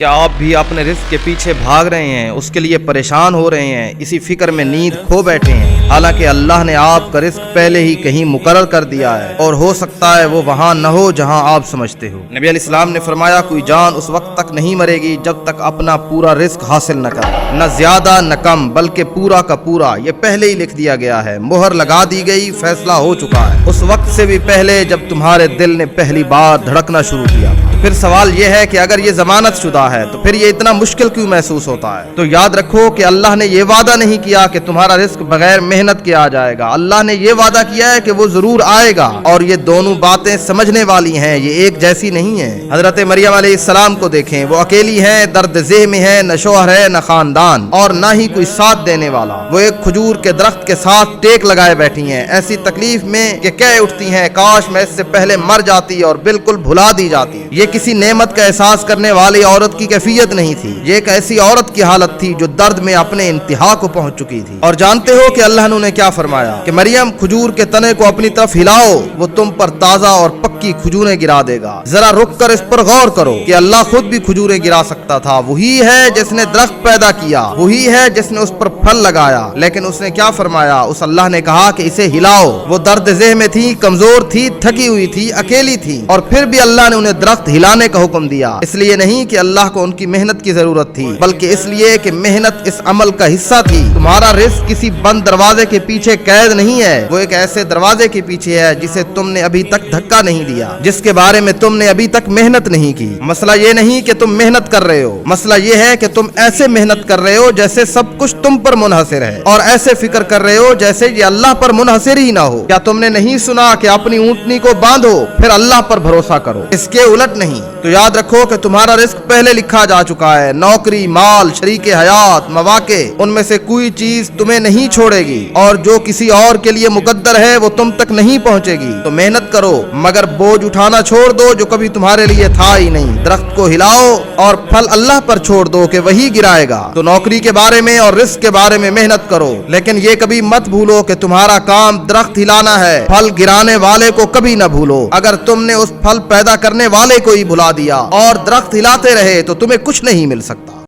کیا آپ بھی اپنے رزق کے پیچھے بھاگ رہے ہیں، اس کے لیے پریشان ہو رہے ہیں، اسی فکر میں نیند کھو بیٹھے ہیں؟ حالانکہ اللہ نے آپ کا رزق پہلے ہی کہیں مقرر کر دیا ہے، اور ہو سکتا ہے وہ وہاں نہ ہو جہاں آپ سمجھتے ہو۔ نبی علیہ السلام نے فرمایا، کوئی جان اس وقت تک نہیں مرے گی جب تک اپنا پورا رزق حاصل نہ کرے، نہ زیادہ نہ کم، بلکہ پورا کا پورا۔ یہ پہلے ہی لکھ دیا گیا ہے، مہر لگا دی گئی، فیصلہ ہو چکا ہے، اس وقت سے بھی پہلے جب تمہارے دل نے پہلی بار دھڑکنا شروع کیا۔ پھر سوال یہ ہے کہ اگر یہ ضمانت شدہ ہے تو پھر یہ اتنا مشکل کیوں محسوس ہوتا ہے؟ تو یاد رکھو کہ اللہ نے یہ وعدہ نہیں کیا کہ تمہارا رزق بغیر محنت کے آ جائے گا، اللہ نے یہ وعدہ کیا ہے کہ وہ ضرور آئے گا، اور یہ دونوں باتیں سمجھنے والی ہیں، یہ ایک جیسی نہیں ہیں۔ حضرت مریم علیہ السلام کو دیکھیں، وہ اکیلی ہیں، درد ذہ میں ہے، نہ شوہر ہے نہ خاندان، اور نہ ہی کوئی ساتھ دینے والا۔ وہ ایک کھجور کے درخت کے ساتھ ٹیک لگائے بیٹھی ہیں، ایسی تکلیف میں کہ کہہ اٹھتی ہیں، کاش میں اس سے پہلے مر جاتی اور بالکل بھلا دی جاتی۔ یہ کسی نعمت کا احساس کرنے والی عورت کی کیفیت نہیں تھی، یہ ایک ایسی عورت کی حالت تھی جو درد میں اپنے انتہا کو پہنچ چکی تھی۔ اور جانتے ہو کہ اللہ نے کیا فرمایا کہ مریم کھجور کے تنے کو اپنی طرف ہلاؤ، وہ تم پر تازہ اور پکی کھجوریں گرا دے گا۔ ذرا رک کر اس پر غور کرو کہ اللہ خود بھی کھجوریں گرا سکتا تھا، وہی ہے جس نے درخت پیدا کیا، وہی ہے جس نے اس پر پھل لگایا، لیکن اس نے کیا فرمایا؟ اس اللہ نے کہا کہ اسے ہلاؤ۔ وہ درد ذہ میں تھی، کمزور تھی، تھکی ہوئی تھی، اکیلی تھی، اور پھر بھی اللہ نے انہیں درخت ہلانے کا حکم دیا۔ اس لیے نہیں کہ اللہ کو ان کی محنت کی ضرورت تھی، بلکہ اس لیے کہ محنت اس عمل کا حصہ تھی۔ تمہارا رزق کسی بند دروازے کے پیچھے قید نہیں ہے، وہ ایک ایسے دروازے کے پیچھے ہے جسے تم نے ابھی تک دھکا نہیں دیا، جس کے بارے میں تم نے ابھی تک محنت نہیں کی۔ مسئلہ یہ نہیں کہ تم محنت کر رہے ہو، مسئلہ یہ ہے کہ تم ایسے محنت کر رہے ہو جیسے سب کچھ تم پر منحصر ہے، اور ایسے فکر کر رہے ہو جیسے یہ اللہ پر منحصر ہی نہ ہو۔ کیا تم نے نہیں سنا کہ اپنی اونٹنی کو باندھو پھر اللہ پر بھروسہ کرو؟ اس کے الٹ نہیں۔ تو یاد رکھو کہ تمہارا رزق پہلے لکھا جا چکا ہے، نوکری، مال، شریک حیات، مواقع، ان میں سے کوئی چیز تمہیں نہیں چھوڑے گی، اور جو کسی اور کے لیے مقدر ہے وہ تم تک نہیں پہنچے گی۔ تو محنت کرو، مگر بوجھ اٹھانا چھوڑ دو جو کبھی تمہارے لیے تھا ہی نہیں۔ درخت کو ہلاؤ اور پھل اللہ پر چھوڑ دو کہ وہی گرائے گا۔ تو نوکری کے بارے میں اور رزق کے بارے میں محنت کرو، لیکن یہ کبھی مت بھولو کہ تمہارا کام درخت ہلانا ہے، پھل گرانے والے کو کبھی نہ بھولو۔ اگر تم نے اس پھل پیدا کرنے والے کو ہی بھلا دیا اور درخت ہلاتے رہے تو تمہیں کچھ نہیں مل سکتا۔